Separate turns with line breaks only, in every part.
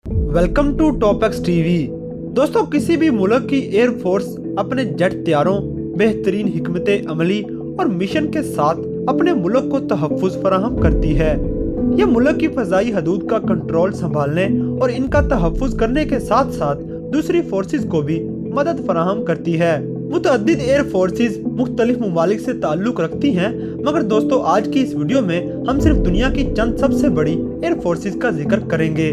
Welcome to टॉपएक्स TV. दोस्तों, किसी भी मुल्क की एयर फोर्स अपने जेट तैयारों, बेहतरीन हिकमत अमली और मिशन के साथ अपने मुल्क को तहफ़्फ़ुज़ फराहम करती है। यह मुल्क की फ़ज़ाई हदूद का कंट्रोल संभालने और इनका तहफ़्फ़ुज़ करने के साथ साथ दूसरी फोर्सेस को भी मदद फराहम करती है। मुतअद्दिद एयर फोर्सेस मुख्तलिफ ममालिक से ताल्लुक़ रखती हैं, मगर दोस्तों आज की इस वीडियो में हम सिर्फ दुनिया की चंद सबसे बड़ी एयर फोर्सेस का जिक्र करेंगे।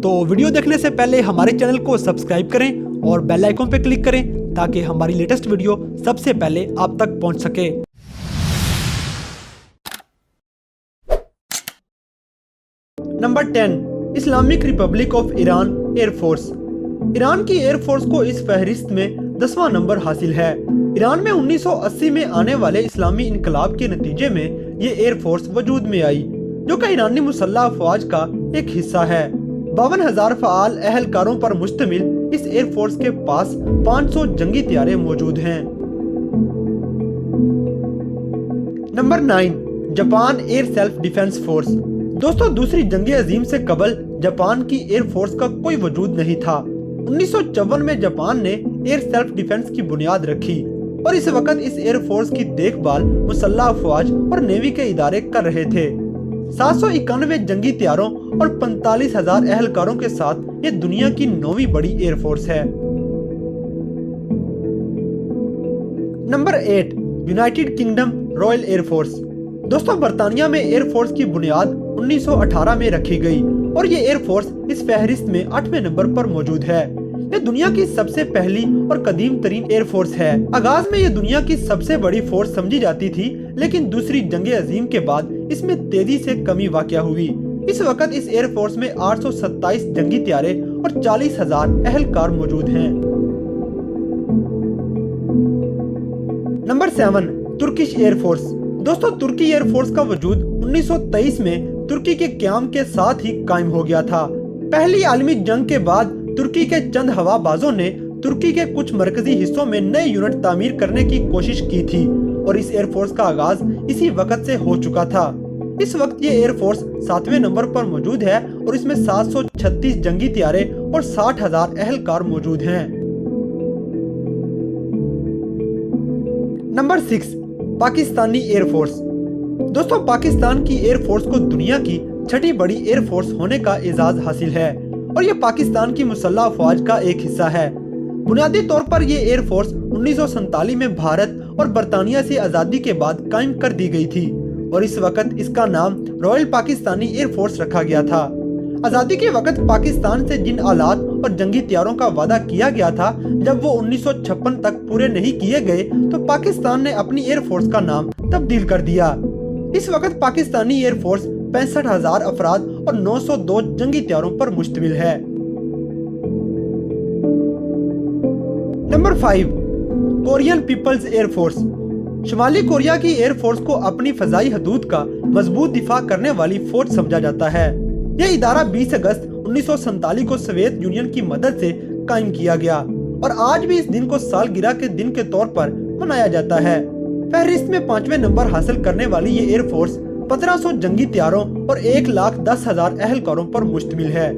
तो वीडियो देखने से पहले हमारे चैनल को सब्सक्राइब करें और बेल आइकन पर क्लिक करें ताकि हमारी लेटेस्ट वीडियो सबसे पहले आप तक पहुंच सके। Number 10, Islamic Republic of Iran air force. Iran की एयर फोर्स को इस फहरिस्त में 10वां नंबर हासिल है। ईरान में 1980 में आने वाले इस्लामी इनकलाब के नतीजे में ये एयर फोर्स वजूद में आई, जो कि ईरानी मुसल्लह अफवाज का एक हिस्सा है। 52,000 फ़आल अहलकारों पर मुश्तमिल इस एयर फोर्स के पास 500 जंगी तैयारे मौजूद हैं। Number 9, Japan air self defence force. दोस्तों, दूसरी जंग अजीम से कबल जापान की एयर फोर्स का कोई वजूद नहीं था। 1954 में जापान ने एयर सेल्फ डिफेंस की बुनियाद रखी और इस वक्त इस एयर फोर्स की देखभाल मुसल्लह अफवाज और नेवी के इदारे कर रहे थे। 791 जंगी तैयारों और 45,000 अहलकारों के साथ ये दुनिया की 9वीं बड़ी एयर फोर्स है। Number 8, United kingdom royal air force. दोस्तों, बरतानिया में एयर फोर्स की बुनियाद 1918 में रखी गई और ये एयर फोर्स इस फहरिस्त में 8वें नंबर पर मौजूद है। ये दुनिया की सबसे पहली और कदीम तरीन एयर फोर्स है। आगाज में ये दुनिया की सबसे बड़ी फोर्स समझी जाती थी, लेकिन दूसरी जंग अजीम के बाद इसमें तेजी से कमी वाक़या हुई। इस वक्त इस एयर फोर्स में 827 जंगी तैयारे और 40,000 अहलकार मौजूद हैं। Number 7, Turkish air force. दोस्तों, तुर्की एयर फोर्स का वजूद 1923 में तुर्की के क़याम के साथ ही कायम हो गया था। पहली आलमी जंग के बाद तुर्की के चंद हवाबाजों ने तुर्की के कुछ मरकजी हिस्सों में नए यूनिट तामीर करने की कोशिश की थी और इस एयर फोर्स का आगाज इसी वक्त से हो चुका था। इस वक्त ये एयर फोर्स 7वें नंबर पर मौजूद है और इसमें 736 जंगी तैयारे और 60,000 अहलकार मौजूद हैं। Number 6, Pakistani air force. दोस्तों, पाकिस्तान की एयर फोर्स को दुनिया की 6ठी बड़ी एयर फोर्स होने का एजाज हासिल है और ये पाकिस्तान की मुसल्लह अफवाज का एक हिस्सा है। बुनियादी तौर पर ये एयर फोर्स 1947 में भारत और बरतानिया से आज़ादी के बाद कायम कर दी गई थी और इस वक्त इसका नाम रॉयल पाकिस्तानी एयर फोर्स रखा गया था। आज़ादी के वक्त पाकिस्तान से जिन आलात और जंगी तैयारों का वादा किया गया था, जब वो 1956 तक पूरे नहीं किए गए तो पाकिस्तान ने अपनी एयर फोर्स का नाम तब्दील कर दिया। इस वक्त पाकिस्तानी एयर फोर्स 65,000 अफराद और 902 जंगी तैयारों पर मुश्तमिल है। Number 5, Korean People's Air Force. शुमाली कोरिया की एयर फोर्स को अपनी फजाई हदूद का मजबूत दिफा करने वाली फौज समझा जाता है। यह इदारा 20 अगस्त 1947 को सोवियत यूनियन की मदद से कायम किया गया और आज भी इस दिन को सालगिरह के दिन के तौर पर मनाया जाता है। फहरिस्त में 5वें नंबर हासिल करने वाली ये एयर फोर्स 1500 जंगी तैयारों और 1,10,000 अहलकारों पर मुश्तमिल है।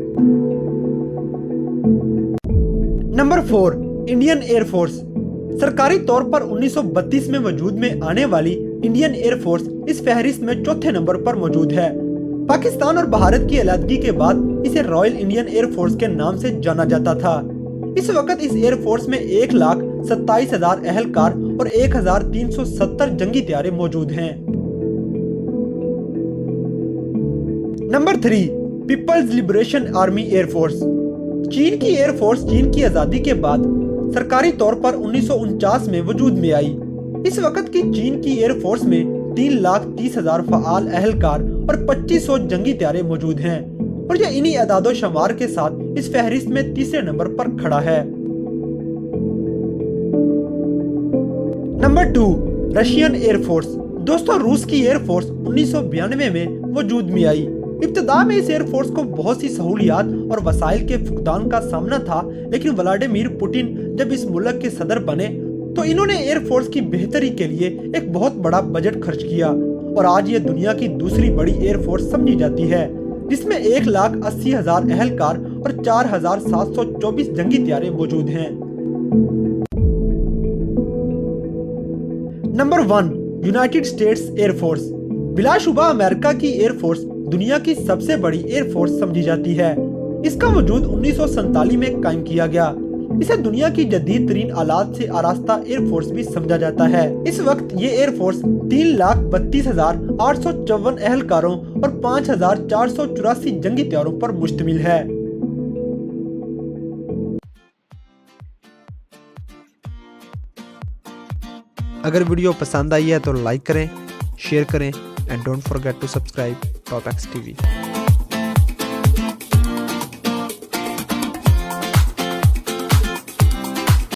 Number 4, Indian air force. सरकारी तौर पर 1932 में वजूद में आने वाली इंडियन एयर फोर्स इस फहरिस्त में 4थे नंबर पर मौजूद है। पाकिस्तान और भारत की अलहदगी के बाद इसे रॉयल इंडियन एयर फोर्स के नाम से जाना जाता था। इस वक्त इस एयर फोर्स में 1,27,000 अहलकार और 1,370 जंगी तैयारे मौजूद हैं। Number 3, People's Liberation Army Air Force. चीन की एयर फोर्स चीन की आज़ादी के बाद सरकारी तौर पर 1949 में वजूद में आई। इस वक्त की चीन की एयर फोर्स में 3,30,000 फ़आल अहलकार और 2500 जंगी तैयारे मौजूद हैं और यह इन्हीं अदादो शुमार के साथ इस फहरिस्त में 3रे नंबर पर खड़ा है। Number 2, Russian air force. दोस्तों, रूस की एयर फोर्स 1992 में वजूद में आई। इब्तिदा में इस एयर फोर्स को बहुत सी सहूलियात और वसाइल के फुकदान का सामना था, लेकिन व्लादिमीर पुतिन जब इस मुल्क के सदर बने तो इन्होंने एयर फोर्स की बेहतरी के लिए एक बहुत बड़ा बजट खर्च किया और आज ये दुनिया की दूसरी बड़ी एयर फोर्स समझी जाती है। جس میں 1,80,000 اہلکار اور 4,724 جنگی طیارے موجود ہیں۔ Number 1، United States air force. بلا شبہ امریکہ کی ایئر فورس دنیا کی سب سے بڑی ایئر فورس سمجھی جاتی ہے۔ اس کا وجود 1947 میں قائم کیا گیا۔ اسے دنیا کی جدید ترین آلات سے آراستہ ایئر فورس بھی سمجھا جاتا ہے۔ اس وقت یہ ایئر فورس 3,32,854 اہلکاروں اور 5,484 جنگی طیاروں پر مشتمل ہے۔ اگر ویڈیو پسند آئی ہے تو لائک کریں، شیئر کریں، and don't forget to subscribe Top X TV.